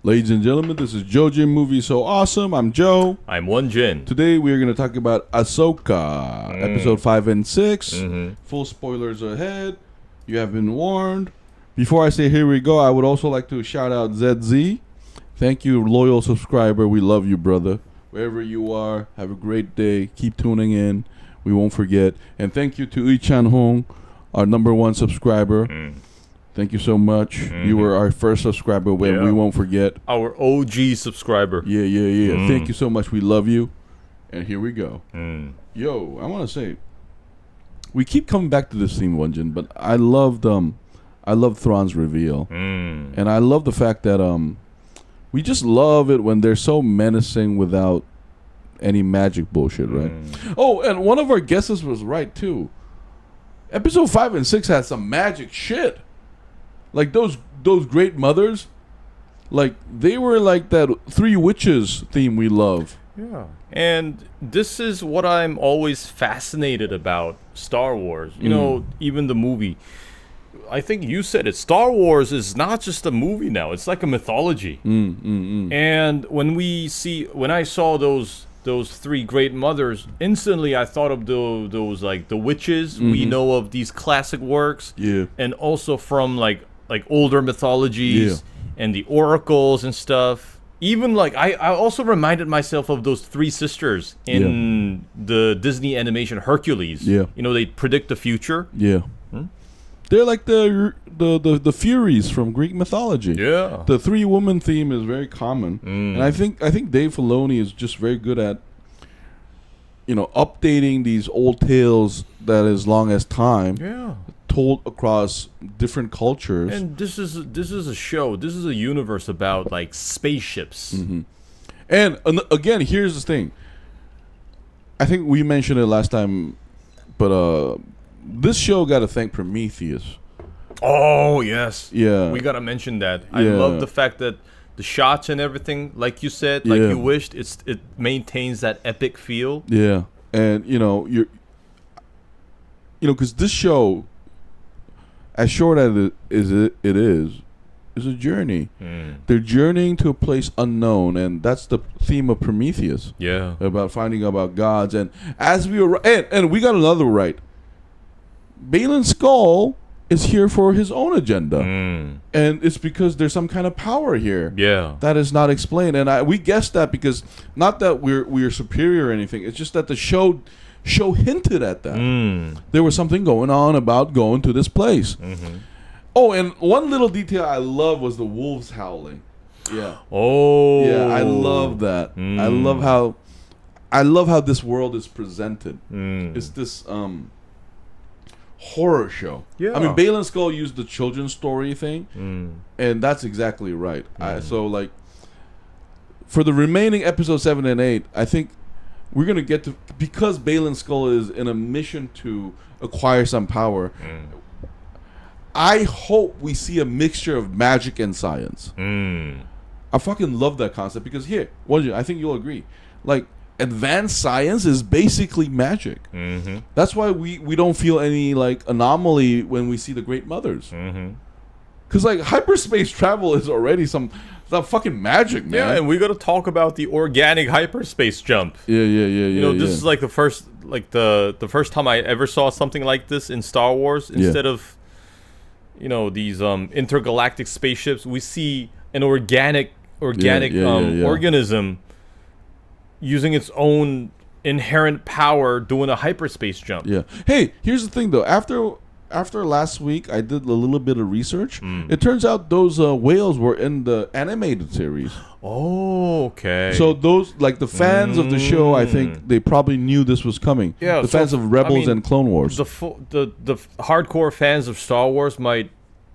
Ladies and gentlemen, this is JoeJinMovieSoAwesome. I'm Joe. I'm Jin. Today we are going to talk about Ahsoka, episode 5 and 6. Full spoilers ahead. You have been warned. Before I say here we go, I would also like to shout out ZZ. Thank you, loyal subscriber. We love you, brother. Wherever you are, have a great day. Keep tuning in. We won't forget. And thank you to Ichan Hong, our #1 subscriber. Thank you so much. You were our first subscriber. We won't forget. Our OG subscriber. Yeah. Thank you so much. We love you. And here we go. Yo, I want to say, we keep coming back to this theme, Jin, but I love Thrawn's reveal. And I love the fact that we just love it when they're so menacing without any magic bullshit, right? Oh, and one of our guesses was right, too. Episode 5 and 6 had some magic shit. Like those great mothers, like they were like that Three Witches theme we love. Yeah. And this is what I'm always fascinated about Star Wars. You know, even the movie. I think you said it. Star Wars is not just a movie now. It's like a mythology. And when I saw those three great mothers, instantly I thought of those like the witches we know of, these classic works. Yeah. And also from like older mythologies and the oracles and stuff. Even like I also reminded myself of those three sisters in the Disney animation Hercules. Yeah. You know, they predict the future. Yeah. They're like the Furies from Greek mythology. Yeah. The three-woman theme is very common. And I think Dave Filoni is just very good at, you know, updating these old tales that is long as time. Yeah. Told across different cultures. And this is a show. This is a universe about like spaceships. And again, here's the thing. I think we mentioned it last time, but this show got to thank Prometheus. Oh yes. Yeah. We gotta mention that. I love the fact that the shots and everything, like you said, like you wished, it maintains that epic feel. Yeah. And because this show, as short as it is a journey. They're journeying to a place unknown, and that's the theme of Prometheus. Yeah, about finding about gods, and as we were, and we got another right. Baylan Skoll is here for his own agenda, and it's because there's some kind of power here. Yeah, that is not explained, and we guessed that because not that we're superior or anything. It's just that the show hinted at that. There was something going on about going to this place. Oh, and one little detail I love was the wolves howling. Yeah. Oh. Yeah, I love that. I love how this world is presented. It's this horror show. Yeah. I mean, Baylan Skoll used the children's story thing, and that's exactly right. So, like, for the remaining episodes 7 and 8, I think we're going to get to, because Baylan Skoll is in a mission to acquire some power, I hope we see a mixture of magic and science. I fucking love that concept because here, I think you'll agree, like, advanced science is basically magic. That's why we don't feel any like anomaly when we see the Great Mothers. Because like hyperspace travel is already some fucking magic, man. Yeah, and we got to talk about the organic hyperspace jump. Yeah. You know, this is like the first time I ever saw something like this in Star Wars. Instead of, you know, these intergalactic spaceships, we see an organic organism using its own inherent power doing a hyperspace jump. Yeah. Hey, here's the thing though. After last week, I did a little bit of research. It turns out those whales were in the animated series. Oh, okay. So those, like the fans of the show, I think they probably knew this was coming. Yeah. The fans of Rebels and Clone Wars. The hardcore fans of Star Wars might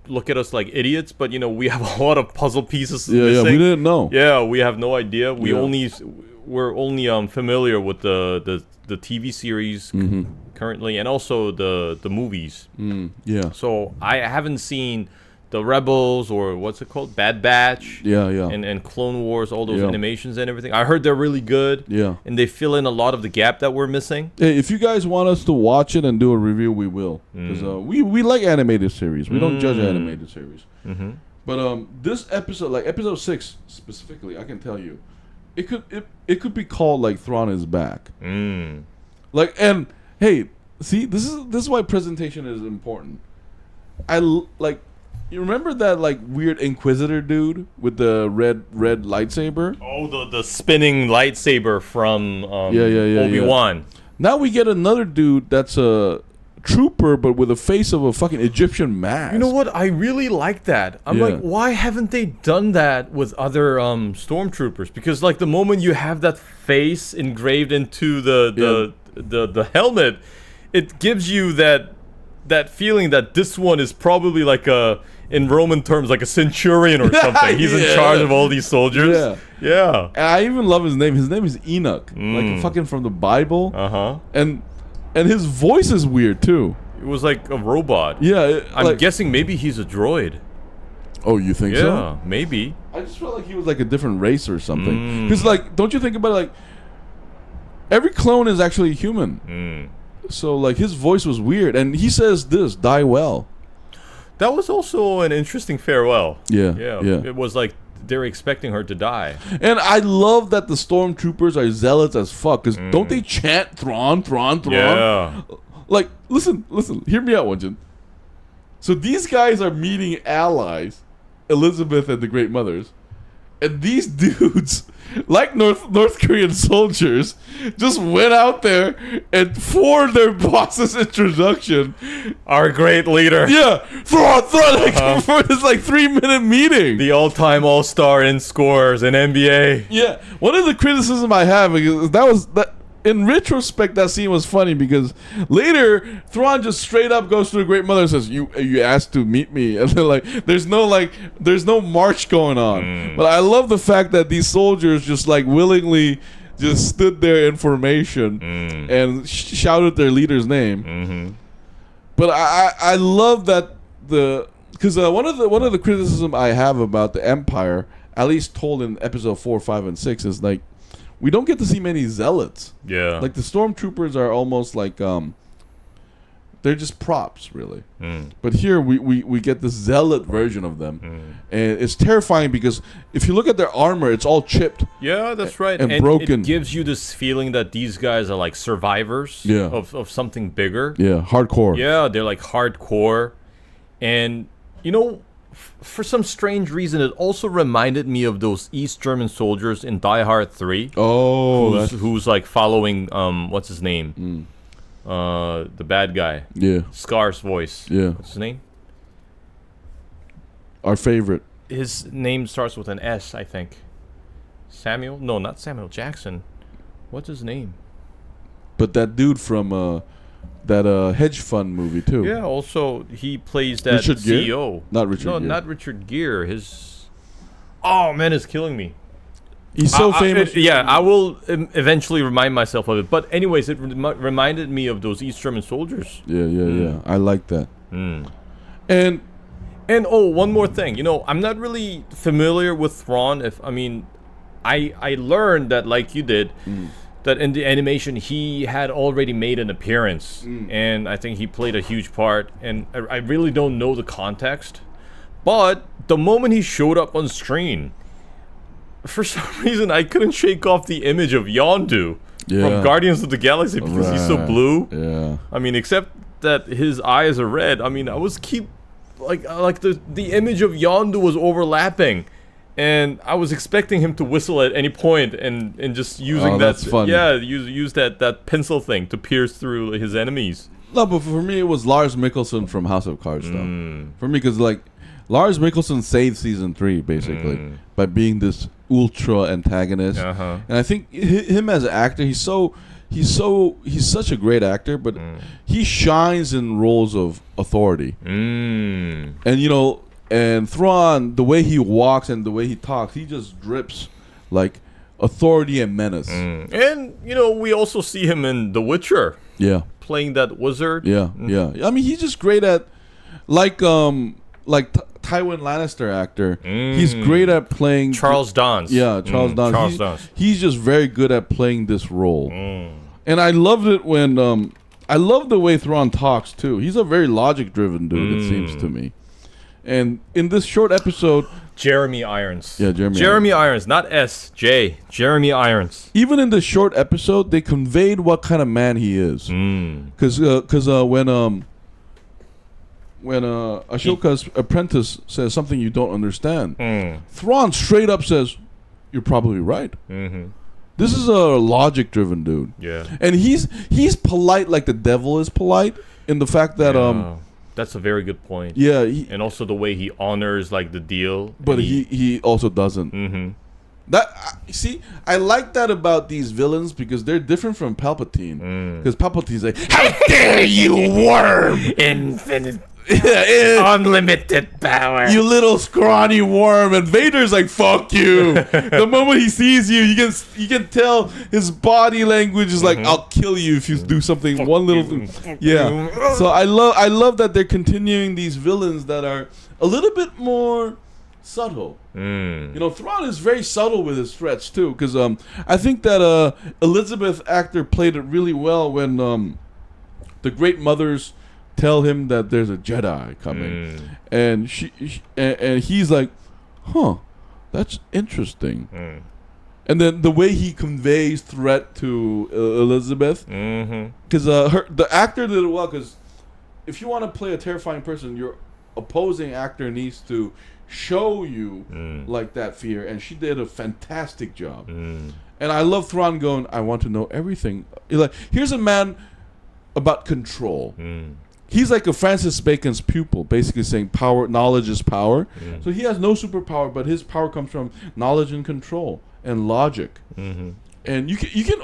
look at us like idiots, but you know, we have a lot of puzzle pieces missing. Yeah, we didn't know. Yeah, we have no idea. We're only familiar with the TV series currently, and also the movies. Yeah. So I haven't seen the Rebels or what's it called, Bad Batch. Yeah. And Clone Wars, all those animations and everything. I heard they're really good. Yeah. And they fill in a lot of the gap that we're missing. Hey, if you guys want us to watch it and do a review, we will. Because we like animated series. We don't judge animated series. But this episode, like episode 6 specifically, I can tell you, it could be called like Thrawn is back. Like, and hey, see, this is why presentation is important. Like, you remember that like weird Inquisitor dude with the red lightsaber? Oh, the spinning lightsaber from Obi-Wan. Yeah. Now we get another dude that's a trooper, but with the face of a fucking Egyptian mask. You know what? I really like that. I'm like, why haven't they done that with other stormtroopers? Because like the moment you have that face engraved into the helmet, it gives you that feeling that this one is probably like in Roman terms, like a centurion or something. He's in charge of all these soldiers. Yeah. And I even love his name. His name is Enoch, like fucking from the Bible. And his voice is weird too. It was like a robot. Yeah. I'm guessing maybe he's a droid. Oh, you think so? Yeah, maybe. I just felt like he was like a different race or something. Because like, don't you think about it, like, every clone is actually human. So like his voice was weird, and he says this, "Die well." That was also an interesting farewell. Yeah. It was like they're expecting her to die. And I love that the stormtroopers are zealots as fuck, because don't they chant Thrawn, Thrawn, Thrawn? Yeah. Like, listen, hear me out, Wonjin. So these guys are meeting allies, Elizabeth and the Great Mothers, and these dudes, like North Korean soldiers, just went out there and for their boss's introduction, our great leader. Yeah, Thrawn, like, for this like 3-minute meeting. The all-time all-star in scores in NBA. Yeah, one of the criticism I have is that in retrospect, that scene was funny because later Thrawn just straight up goes to the Great Mother and says, "You asked to meet me," and they're like, "There's no march going on." But I love the fact that these soldiers just like willingly just stood there in formation and shouted their leader's name. But I love that because one of the criticism I have about the Empire, at least told in episode 4, 5, and 6, is like, we don't get to see many zealots. Yeah. Like the stormtroopers are almost like they're just props, really. But here we get this zealot version of them, and it's terrifying because if you look at their armor, it's all chipped. Yeah, that's right. And broken. It gives you this feeling that these guys are like survivors of something bigger. Yeah, hardcore. Yeah, they're like hardcore, and you know, for some strange reason, it also reminded me of those East German soldiers in Die Hard 3. Oh, who's like following what's his name? The bad guy. Yeah. Scar's voice. Yeah. What's his name? Our favorite. His name starts with an S, I think. Samuel? No, not Samuel Jackson. What's his name? But that dude from that hedge fund movie too. Yeah, also he plays that Richard CEO. Gere? Not Richard Gere. No, not Richard Gere. Oh man, it's killing me. He's so famous. I will eventually remind myself of it. But anyways, it reminded me of those East German soldiers. Yeah. I like that. And oh, one more thing. You know, I'm not really familiar with Thrawn. I learned that, like you did, that in the animation he had already made an appearance, and I think he played a huge part. And I really don't know the context, but the moment he showed up on screen, for some reason I couldn't shake off the image of Yondu from Guardians of the Galaxy because he's so blue. Yeah. I mean, except that his eyes are red. I mean, I was like the image of Yondu was overlapping. And I was expecting him to whistle at any point and just using that's funny. Yeah, use that pencil thing to pierce through his enemies. No, but for me it was Lars Mikkelsen from House of Cards though. For me, because like Lars Mikkelsen saved season 3 basically by being this ultra antagonist. And I think him as an actor, he's such a great actor, but he shines in roles of authority. And you know, and Thrawn, the way he walks and the way he talks, he just drips like authority and menace. And you know, we also see him in The Witcher. Yeah, playing that wizard. Yeah. I mean, he's just great at like Tywin Lannister actor. He's great at playing Charles Dance. Yeah, Charles Dance. He's just very good at playing this role. And I loved it when I love the way Thrawn talks too. He's a very logic-driven dude. It seems to me. And in this short episode, Jeremy Irons. Yeah, Jeremy Irons, not S.J. Jeremy Irons. Even in this short episode, they conveyed what kind of man he is. Because when Ahsoka's apprentice says something you don't understand, Thrawn straight up says, "You're probably right." This is a logic-driven dude. Yeah, and he's polite like the devil is polite in the fact that that's a very good point. Yeah, and also the way he honors like the deal, but he also doesn't. That see, I like that about these villains because they're different from Palpatine. Because Palpatine's like, "How dare you, worm! Infinite." Unlimited power. You little scrawny worm. And Vader's like, "Fuck you." The moment he sees you, you can tell his body language is like, "I'll kill you if you do something." Fuck one little you. thing. Yeah. So I love that they're continuing these villains that are a little bit more subtle. You know, Thrawn is very subtle with his threats too. Because I think that Elizabeth actor played it really well when the Great Mothers tell him that there's a Jedi coming, and and he's like, "Huh, that's interesting." And then the way he conveys threat to Elizabeth, because the actor did it well. Because if you want to play a terrifying person, your opposing actor needs to show you like that fear, and she did a fantastic job. And I love Thrawn going, "I want to know everything." Like, here's a man about control. He's like a Francis Bacon's pupil, basically saying power, knowledge is power. So he has no superpower, but his power comes from knowledge and control and logic. And you can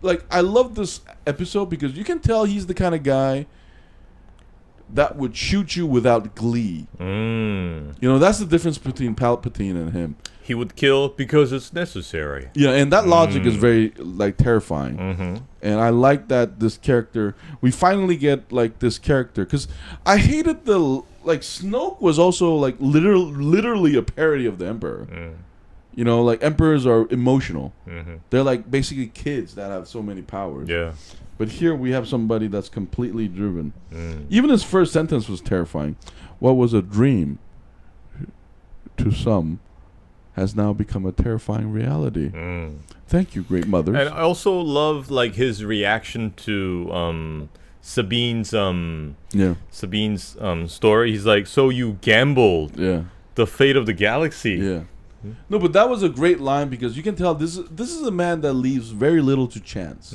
like, I love this episode because you can tell he's the kind of guy that would shoot you without glee. You know, that's the difference between Palpatine and him. He would kill because it's necessary. Yeah, and that logic is very like terrifying. And I like that this character, we finally get like this character, because I hated like Snoke was also like literally a parody of the Emperor. You know, like emperors are emotional. They're like basically kids that have so many powers. Yeah. But here we have somebody that's completely driven. Even his first sentence was terrifying. What was a dream to some has now become a terrifying reality. Thank you, Great Mothers. And I also love like his reaction to Sabine's story. He's like, "So you gambled the fate of the galaxy." Yeah. No, but that was a great line because you can tell this is a man that leaves very little to chance.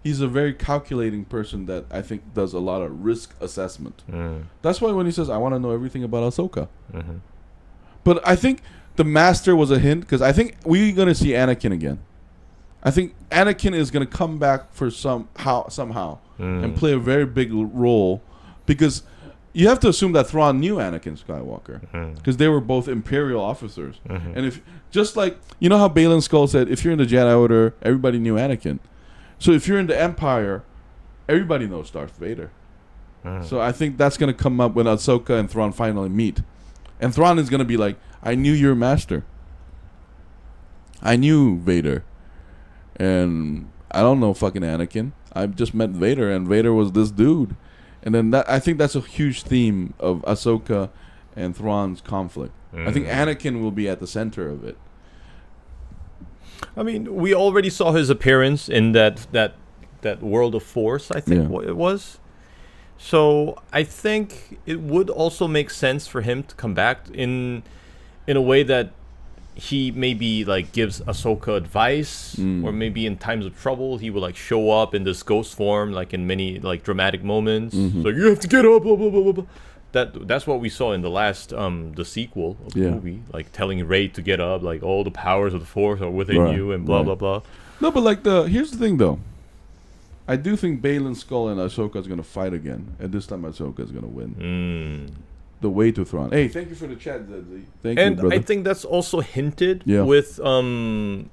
He's a very calculating person that I think does a lot of risk assessment. That's why when he says, "I want to know everything about Ahsoka." But I think the Master was a hint, because I think we're going to see Anakin again. I think Anakin is going to come back for somehow and play a very big role, because you have to assume that Thrawn knew Anakin Skywalker, because they were both Imperial officers. And if, just like, you know how Baylan Skoll said, if you're in the Jedi Order, everybody knew Anakin. So if you're in the Empire, everybody knows Darth Vader. So I think that's going to come up when Ahsoka and Thrawn finally meet. And Thrawn is going to be like, "I knew your master. I knew Vader. And I don't know fucking Anakin. I just met Vader, and Vader was this dude." And then I think that's a huge theme of Ahsoka and Thrawn's conflict. I think Anakin will be at the center of it. I mean, we already saw his appearance in that World of Force, I think it was. So I think it would also make sense for him to come back in a way that he maybe like gives Ahsoka advice, or maybe in times of trouble he will like show up in this ghost form, like in many like dramatic moments. Like, "You have to get up, blah blah blah blah blah." That's what we saw in the last the sequel of the movie, like telling Rey to get up, like all the powers of the Force are within you, and blah blah blah. No, but like here's the thing though. I do think Baylan Skoll and Ahsoka is going to fight again, and this time Ahsoka is going to win. The way to Thrawn. Hey, thank you for the chat, Zedzi. Thank you, brother. And I think that's also hinted with the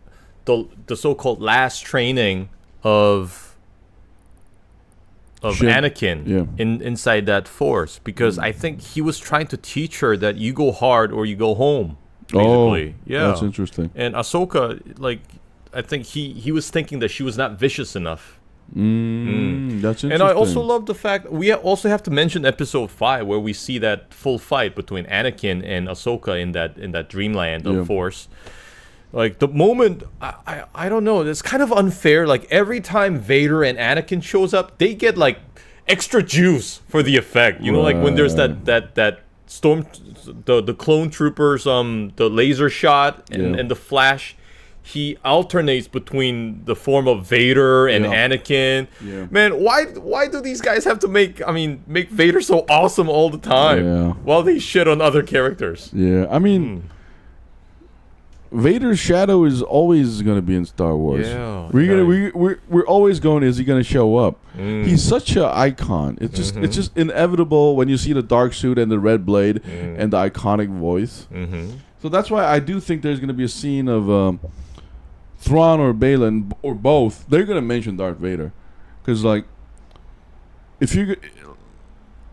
so-called last training of Shin. Anakin inside that Force, because I think he was trying to teach her that you go hard or you go home. Basically. That's interesting. And Ahsoka, like, I think he was thinking that she was not vicious enough That's interesting. And I also love the fact we also have to mention episode 5 where we see that full fight between Anakin and Ahsoka in that dreamland of Force. Like the moment, I don't know, it's kind of unfair. Like every time Vader and Anakin shows up, they get like extra juice for the effect. You know, like when there's that storm, the clone troopers, the laser shot and the flash. He alternates between the form of Vader and Anakin. Yeah. Man, why do these guys have to make Vader so awesome all the time while they shit on other characters? Yeah, I mean, Vader's shadow is always going to be in Star Wars. Yeah, we're always going. Is he going to show up? He's such an icon. It's just inevitable when you see the dark suit and the red blade and the iconic voice. So that's why I do think there's going to be a scene of Thrawn or Baylan or both. They're going to mention Darth Vader, because like if you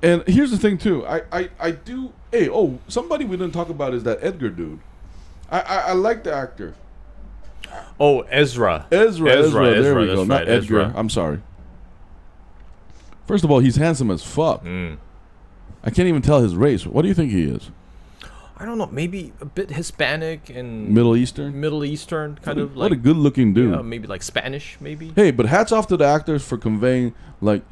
and here's the thing too. I do. Hey, somebody we didn't talk about is that Edgar dude. I like the actor. Oh, Ezra. There we go. Not right, Edgar. Ezra. I'm sorry. First of all, he's handsome as fuck. I can't even tell his race. What do you think he is? I don't know. Maybe a bit Hispanic and Middle Eastern kind of. What a good-looking dude. Yeah, maybe like Spanish, maybe. Hey, but hats off to the actors for conveying like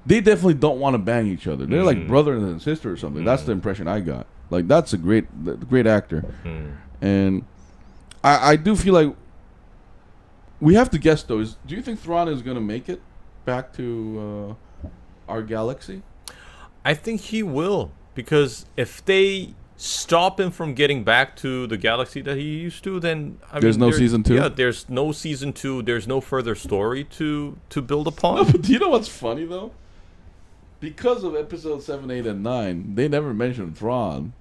they definitely don't want to bang each other. They're like brother and sister or something. That's the impression I got. Like that's a great actor. And I do feel like we have to guess though. Do you think Thrawn is gonna make it back to our galaxy? I think he will, because if they stop him from getting back to the galaxy that he used to, then there's no season 2. Yeah, there's no season 2. There's no further story to build upon. No, but do you know what's funny though? Because of episode 7, 8, and 9, they never mentioned Thrawn.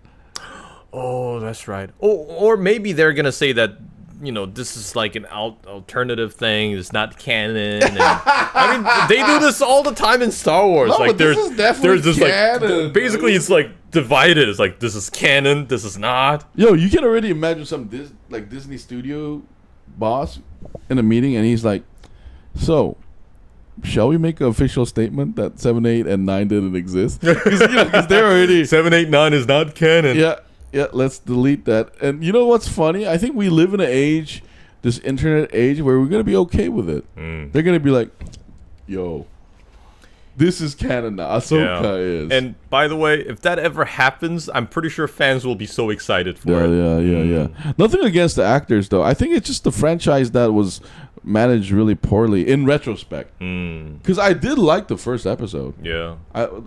Oh, that's right. Or maybe they're gonna say that, you know, this is like an alternative thing. It's not canon. And, I mean, they do this all the time in Star Wars. No, like but this is definitely this canon. Like basically it's like divided. It's like this is canon. This is not. Yo, you can already imagine some Disney studio boss in a meeting, and he's like, "So, shall we make an official statement that 7, 8, and 9 didn't exist? Because they're already 7, 8, 9 is not canon." Yeah, let's delete that. And you know what's funny? I think we live in an age, this internet age, where we're going to be okay with it. They're going to be like, yo, this is canon now. Ahsoka is. And by the way, if that ever happens, I'm pretty sure fans will be so excited for it. Yeah. Nothing against the actors, though. I think it's just the franchise that was managed really poorly in retrospect. Because I did like the first episode. Yeah.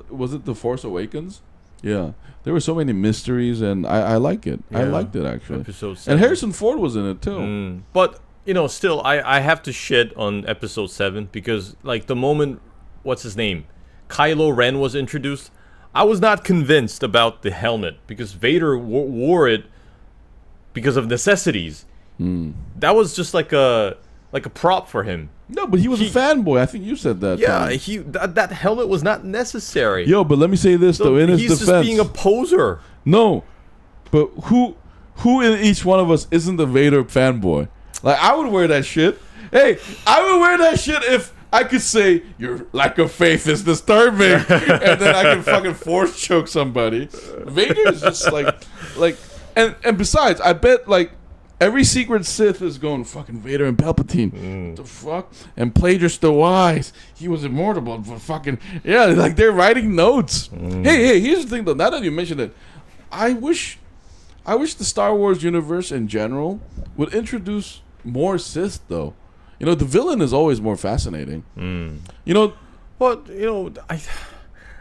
Was it The Force Awakens? Yeah. There were so many mysteries, and I like it. Yeah. I liked it, actually. Episode 7. And Harrison Ford was in it, too. But, you know, still, I have to shit on episode 7 because, like, the moment, what's his name? Kylo Ren was introduced, I was not convinced about the helmet because Vader wore it because of necessities. That was just like a prop for him. No, but he was a fanboy. I think you said that. Yeah, that helmet was not necessary. Yo, but let me say this though. In his defense, he's just being a poser. No, but who in each one of us isn't the Vader fanboy? Like I would wear that shit. Hey, I would wear that shit if I could say your lack of faith is disturbing, and then I can fucking force choke somebody. Vader is just like, and besides, I bet like. Every secret Sith is going fucking Vader and Palpatine. What the fuck? And Plagueis the Wise. He was immortal, but fucking like they're writing notes. Hey, here's the thing though. Now that you mentioned it, I wish the Star Wars universe in general would introduce more Sith though. You know, the villain is always more fascinating. You know, but you know,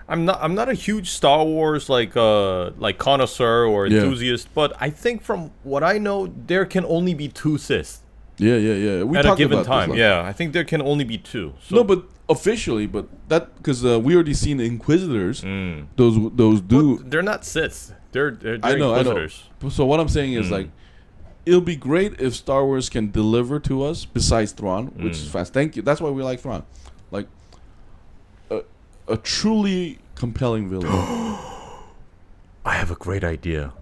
I'm not a huge Star Wars like connoisseur or enthusiast, but I think from what I know, there can only be 2 Sith. Yeah. We at a given time. Yeah, I think there can only be 2. So. No, but officially, but that because we already seen the Inquisitors. Those do. Well, they're not Siths. They're Inquisitors. I know. So what I'm saying is like, it'll be great if Star Wars can deliver to us besides Thrawn, which is fast. Thank you. That's why we like Thrawn. Like. A truly compelling villain. I have a great idea.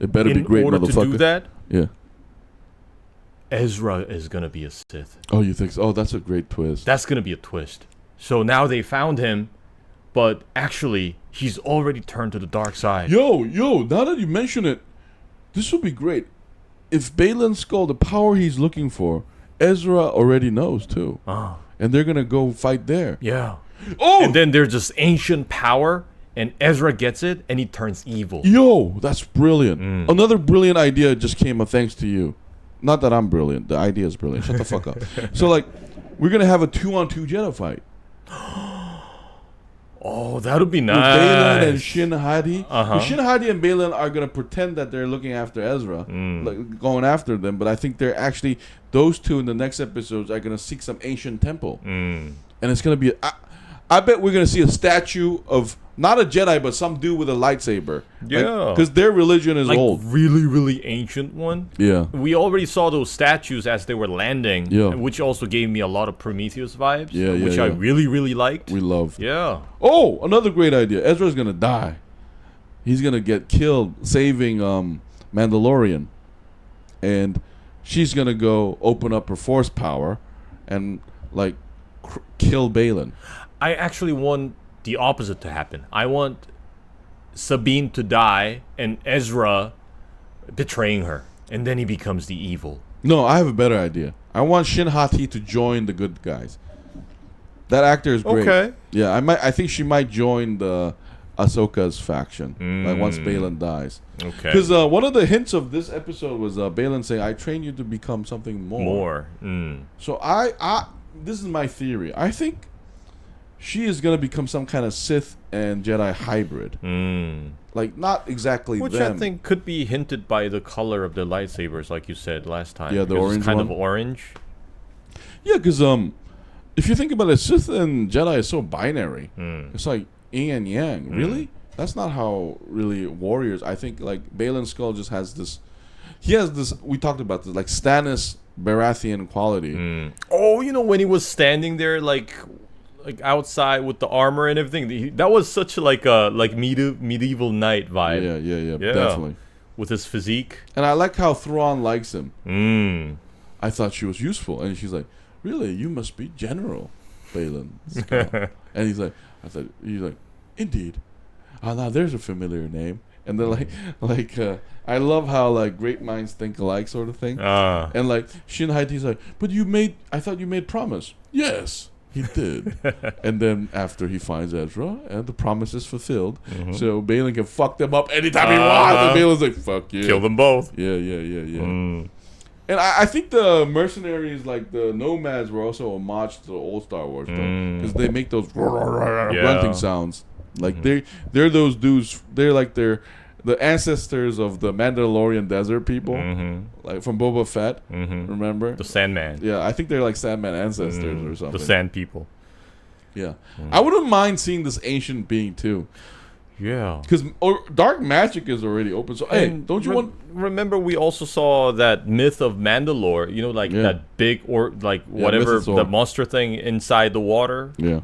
It better be great, motherfucker. In order to do that, Ezra is gonna be a Sith. Oh, you think so? Oh, that's a great twist. That's gonna be a twist. So now they found him, but actually he's already turned to the dark side. Yo, now that you mention it, this would be great. If Baylan Skoll, the power he's looking for, Ezra already knows too. And they're gonna go fight there. Yeah. Oh! And then there's this ancient power, and Ezra gets it, and he turns evil. Yo, that's brilliant. Another brilliant idea just came up thanks to you. Not that I'm brilliant. The idea is brilliant. Shut the fuck up. So, like, we're going to have a 2-on-2 Jedi fight. Oh, that would be nice. With Baylan and Shin Hati. Uh-huh. Shin Hati and Baylan are going to pretend that they're looking after Ezra, like, going after them. But I think they're actually, those two in the next episodes are going to seek some ancient temple. And it's going to be... I bet we're going to see a statue of, not a Jedi, but some dude with a lightsaber. Yeah. Because their religion is like old. really, really ancient one. Yeah. We already saw those statues as they were landing, Yeah. which also gave me a lot of Prometheus vibes, Yeah, which I really, really liked. We love. Yeah. Oh, another great idea. Ezra's going to die. He's going to get killed saving Mandalorian. And she's going to go open up her force power and, like, kill Baylan. I actually want the opposite to happen. I want Sabine to die and Ezra betraying her, and then he becomes the evil. No, I have a better idea. I want Shin Hati to join the good guys. That actor is great. Okay. Yeah, I think she might join the Ahsoka's faction. Like once Baylan dies. Okay. Because one of the hints of this episode was Baylan saying, "I train you to become something more." So I this is my theory. I think she is going to become some kind of Sith and Jedi hybrid. Like, not exactly which them. I think could be hinted by the color of the lightsabers, like you said last time. Yeah, the because orange it's kind one. of orange. Yeah, because if you think about it, Sith and Jedi is so binary. It's like yin and yang. Really? That's not how really warriors... I think, like, Baylan Skoll just has this... He has this... We talked about this, like, Stannis Baratheon quality. Oh, you know, when he was standing there, like outside with the armor and everything, that was such like a medieval knight vibe. Yeah, definitely. With his physique. And I like how Thrawn likes him. I thought she was useful. And she's like, "Really? You must be General Baylan Skoll." And he's like, "Indeed. Now there's a familiar name." And then like I love how like great minds think alike sort of thing. And like Shin Hati's like, "But I thought you made promise." "Yes, he did." And then after he finds Ezra and the promise is fulfilled, so Baylan can fuck them up anytime he wants. And Baylan's like, "Fuck yeah." Kill them both. Yeah. And I think the mercenaries, like the nomads, were also a homage to the old Star Wars, because they make those grunting sounds. Like they're those dudes. They're like the ancestors of the Mandalorian desert people, like from Boba Fett. Remember the Sandman? Yeah, I think they're like Sandman ancestors or something. The Sand People. Yeah, I wouldn't mind seeing this ancient being too. Yeah, because dark magic is already open. So hey, don't you want? Remember, we also saw that myth of Mandalore. You know, like that big or like whatever the monster thing inside the water. Yeah.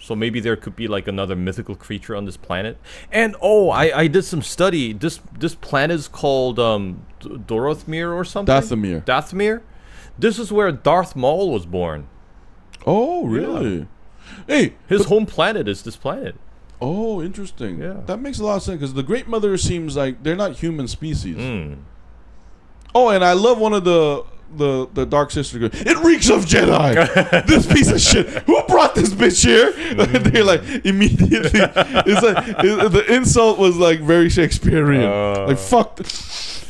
So maybe there could be like another mythical creature on this planet. And I did some study. This planet is called Dathomir or something. Dathomir. This is where Darth Maul was born. Oh, really? Yeah. Hey, his home planet is this planet. Oh, interesting. Yeah, that makes a lot of sense because the Great Mother seems like they're not human species. Oh, and I love one of the Dark Sister goes, "It reeks of Jedi. This piece of shit. Who brought this bitch here?" They're like immediately. It's like the insult was like very Shakespearean. Like fuck.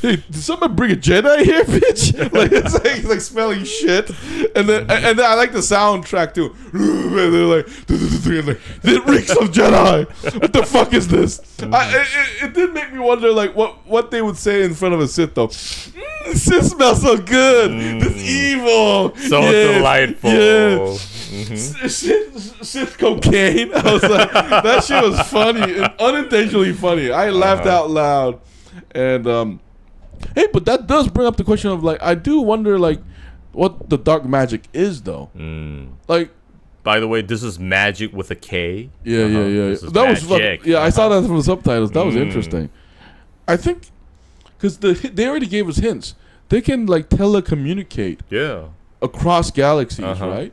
Hey, did someone bring a Jedi here, bitch? Like it's like smelling shit. And then I like the soundtrack too. And they're like, "It reeks of Jedi. What the fuck is this?" It did make me wonder like what they would say in front of a Sith though. Sith smells so good. This evil. So delightful. Yeah. Sith cocaine. I was like, that shit was funny and unintentionally funny. I laughed out loud. And hey, but that does bring up the question of like, I do wonder like what the dark magic is though. Like, by the way, this is magic with a K. Yeah. That was fun. Yeah, I saw that from the subtitles. That was interesting. I think because they already gave us hints. they can like telecommunicate across galaxies, right?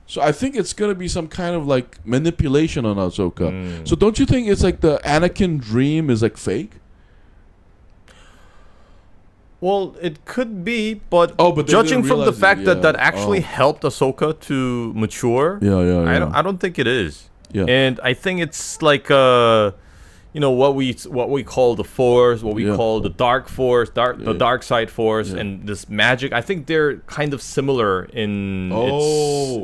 So I think it's gonna be some kind of like manipulation on Ahsoka. So don't you think it's like the Anakin dream is like fake? Well, it could be, but but judging from the fact that actually helped Ahsoka to mature, I don't think it is. Yeah. And I think it's like what we call the Force, what we call the Dark Force, the Dark Side Force, and this magic. I think they're kind of similar in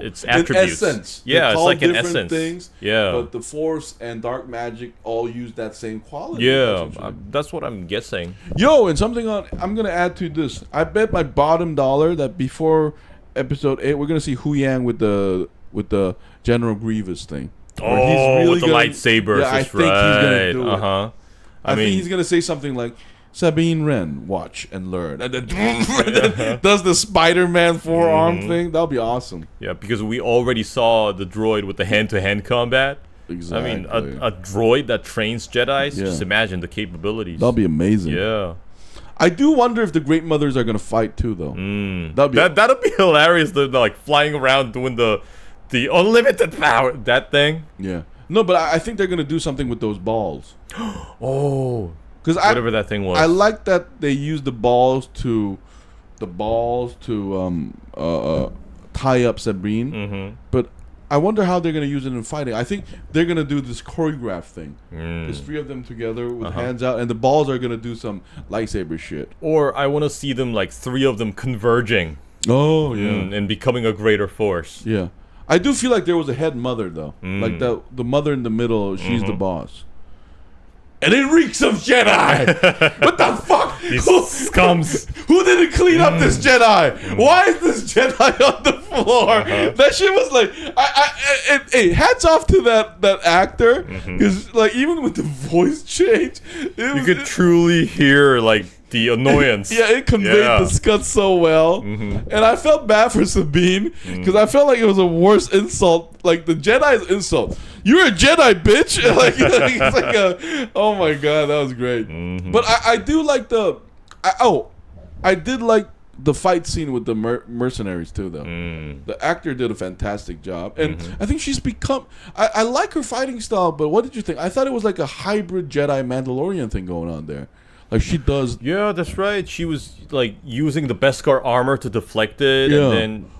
its attributes. In essence. Yeah, it's like an essence. Things, but the Force and dark magic all use that same quality. Yeah, that's what I'm guessing. Yo, and something I'm gonna add to this. I bet my bottom dollar that before Episode 8, we're gonna see Huyang with the General Grievous thing. With the lightsabers. Yeah, I think he's gonna do it. I think he's gonna say something like, "Sabine Wren, watch and learn," and then does the Spider-Man forearm thing. That'll be awesome. Yeah, because we already saw the droid with the hand-to-hand combat. Exactly. I mean, a droid that trains Jedis. Just imagine the capabilities. That'll be amazing. Yeah. I do wonder if the Great Mothers are gonna fight too, though. That'd be hilarious. They're like flying around doing the unlimited power, that thing. Yeah. No, but I think they're gonna do something with those balls. Because whatever that thing was. I like that they use the balls to tie up Sabine. But I wonder how they're gonna use it in fighting. I think they're gonna do this choreograph thing. There's 3 of them together with hands out, and the balls are gonna do some lightsaber shit. Or I want to see them like 3 of them converging. Oh yeah. And becoming a greater force. Yeah. I do feel like there was a head mother though. Like the mother in the middle, she's the boss. And it reeks of Jedi! What the fuck? These scums. Who didn't clean up this Jedi? Why is this Jedi on the floor? That shit was like, hey, hats off to that actor, because like even with the voice change, you could truly hear like the annoyance. It conveyed disgust so well, and I felt bad for Sabine because I felt like it was a worse insult, like the Jedi's insult. You're a Jedi, bitch! Like it's like a, oh my god, that was great. But I do like I did like the fight scene with the mercenaries too, though. The actor did a fantastic job, and I think she's become. I like her fighting style, but what did you think? I thought it was like a hybrid Jedi Mandalorian thing going on there. Like she does. Yeah, that's right. She was like using the Beskar armor to deflect it, and then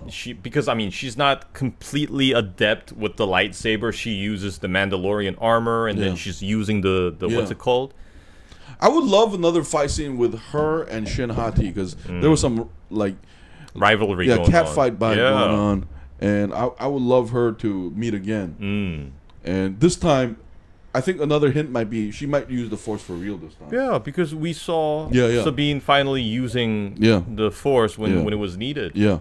because I mean she's not completely adept with the lightsaber. She uses the Mandalorian armor, and then she's using the what's it called? I would love another fight scene with her and Shin Hati, because there was some like rivalry. Going cat on. fight going on, and I would love her to meet again. And this time, I think another hint might be she might use the Force for real this time. Yeah, because we saw Sabine finally using the Force when it was needed. Yeah.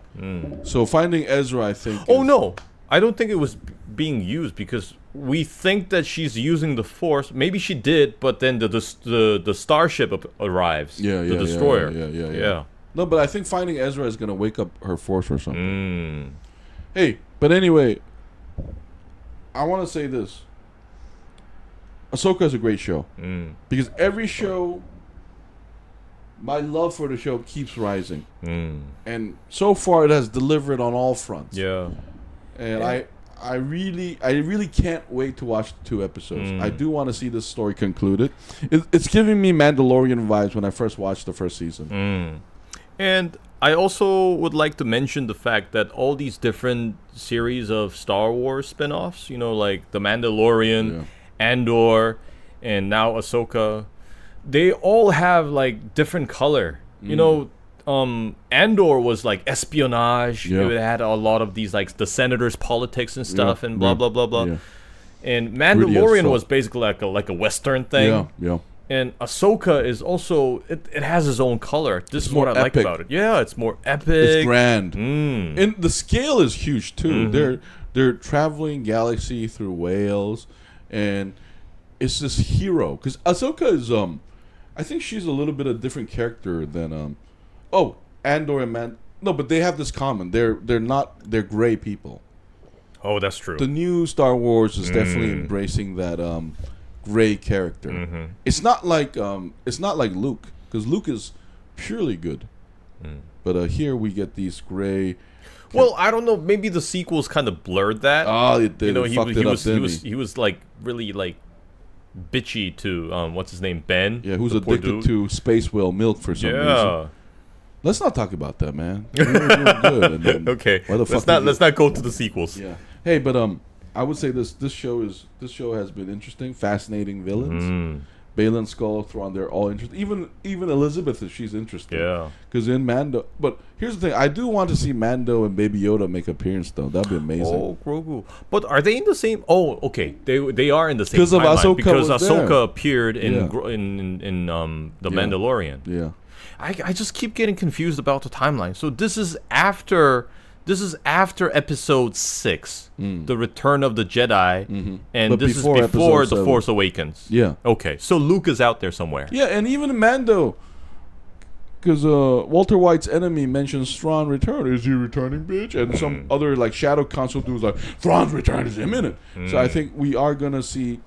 So finding Ezra, I think. Oh no, I don't think it was being used, because we think that she's using the Force. Maybe she did, but then the starship arrives. The destroyer. Yeah. No, but I think finding Ezra is gonna wake up her Force or something. Hey, but anyway, I want to say this. Ahsoka is a great show, because every show, my love for the show keeps rising, and so far it has delivered on all fronts. And I really can't wait to watch the 2 episodes. I do want to see this story concluded. It's giving me Mandalorian vibes when I first watched the first season. And I also would like to mention the fact that all these different series of Star Wars spin-offs, like The Mandalorian, Andor, and now Ahsoka, they all have like different color. Andor was like espionage. It had a lot of these like the senators' politics and stuff, and blah blah blah blah. And Mandalorian was basically like a Western thing. And Ahsoka is also it has its own color. This is what I like about it. Yeah, it's more epic. It's grand, and the scale is huge too. They're traveling galaxy through Wales. And it's this hero, because Ahsoka is I think she's a little bit a different character than Andor and no, but they have this common. They're gray people. Oh, that's true. The new Star Wars is definitely embracing that gray character. It's not like Luke, because Luke is purely good. But here we get these gray. Well, I don't know. Maybe the sequels kind of blurred that. Oh, it did. You know, he was like really like bitchy to what's his name, Ben? Yeah, who's addicted to space whale milk for some reason. Let's not talk about that, man. We were doing good. And then okay. Let's not go to the sequels. Yeah. Hey, but I would say this show has been interesting, fascinating villains. Baylan Skoll, Thrawn, they're all interesting. Even Elizabeth, if she's interesting. Yeah. Because in Mando, but here's the thing: I do want to see Mando and Baby Yoda make appearance, though. That'd be amazing. Oh, Grogu! But are they in the same? Oh, okay. They are in the same timeline because Ahsoka there. appeared in the Mandalorian. Yeah. I just keep getting confused about the timeline. So this is after Episode 6, The Return of the Jedi, and but this is before The 7. Force Awakens. Yeah. Okay, so Luke is out there somewhere. Yeah, and even Mando, because Walter White's enemy mentions Thrawn return. Is he returning, bitch? And some other like Shadow Council dudes like Thrawn's return is imminent. So I think we are gonna see.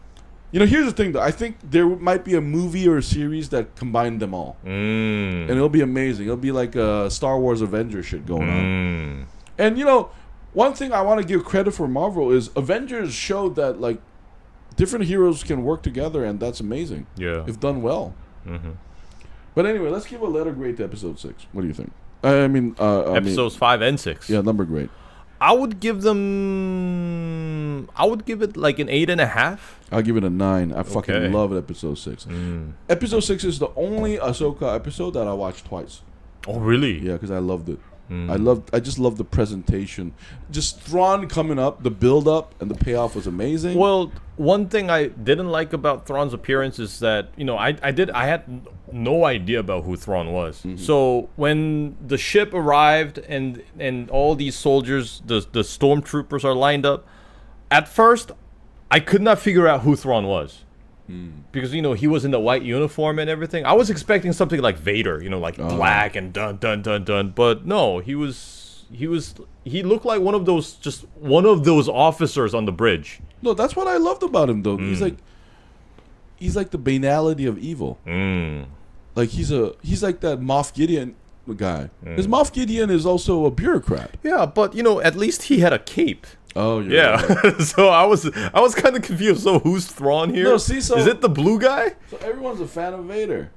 You know, here's the thing, though. I think there might be a movie or a series that combine them all, and it'll be amazing. It'll be like Star Wars Avengers shit going on. And you know, one thing I want to give credit for Marvel is Avengers showed that like different heroes can work together, and that's amazing. Yeah, if done well. But anyway, let's give a letter grade to Episode 6. What do you think? Episodes 5 and 6. Yeah, number grade. I would give it like an 8.5. I'll give it a 9. I fucking love Episode 6. Episode 6 is the only Ahsoka episode that I watched twice. Oh, really? Yeah, because I loved it. I just love the presentation. Just Thrawn coming up, the build up and the payoff was amazing. Well, one thing I didn't like about Thrawn's appearance is that, you know, I had no idea about who Thrawn was. So when the ship arrived and all these soldiers, the stormtroopers are lined up, at first I could not figure out who Thrawn was. Because, you know, he was in the white uniform and everything. I was expecting something like Vader, you know, like black and dun dun dun dun. But no, he looked like one of those officers on the bridge. No, that's what I loved about him, though. He's like the banality of evil. Like he's like that Moff Gideon guy. Because Moff Gideon is also a bureaucrat. Yeah, but you know, at least he had a cape. Oh yeah. Right. So I was kind of confused. So who's Thrawn here? No, see, so is it the blue guy? So everyone's a fan of Vader.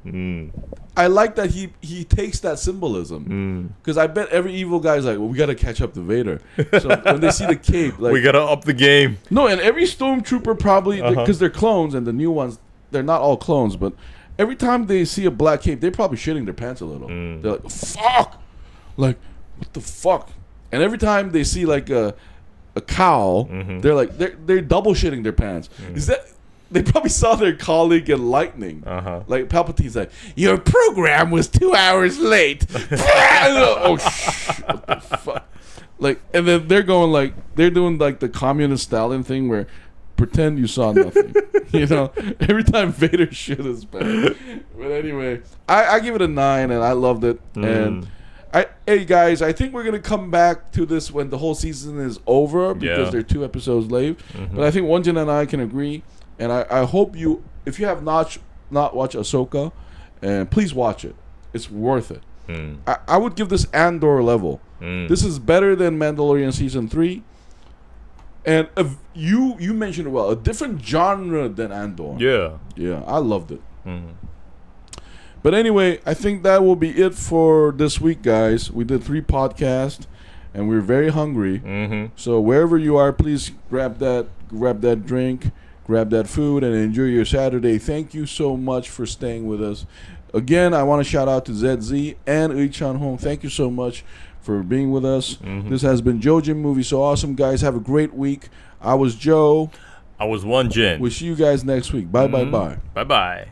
I like that he takes that symbolism. Because I bet every evil guy's like, well, we got to catch up to Vader. So when they see the cape, like, we got to up the game. No, and every stormtrooper probably, because they're clones, and the new ones, they're not all clones, but every time they see a black cape, they're probably shitting their pants a little. They're like, fuck! Like, what the fuck? And every time they see like a cowl, they're like they're double shitting their pants. Is that they probably saw their colleague get lightning? Like Palpatine's like, your program was 2 hours late. Oh shit! What the fuck? Like, and then they're going like they're doing like the communist Stalin thing where pretend you saw nothing. You know, every time Vader shit his pants. But anyway, I give it a 9, and I loved it. And hey guys, I think we're gonna come back to this when the whole season is over because they're 2 episodes late. But I think Wonjin and I can agree, and I hope you, if you have not watched Ahsoka, and please watch it. It's worth it. I would give this Andor level. This is better than Mandalorian season 3, and you mentioned it well, a different genre than Andor. Yeah, I loved it. But anyway, I think that will be it for this week, guys. We did 3 podcasts, and we're very hungry. So wherever you are, please grab that drink, grab that food, and enjoy your Saturday. Thank you so much for staying with us. Again, I want to shout out to ZZ and Uichan Hong. Thank you so much for being with us. This has been JoeJinMovieSoAwesome, guys. Have a great week. I was Joe. I was Wonjin. We'll see you guys next week. Bye. Bye.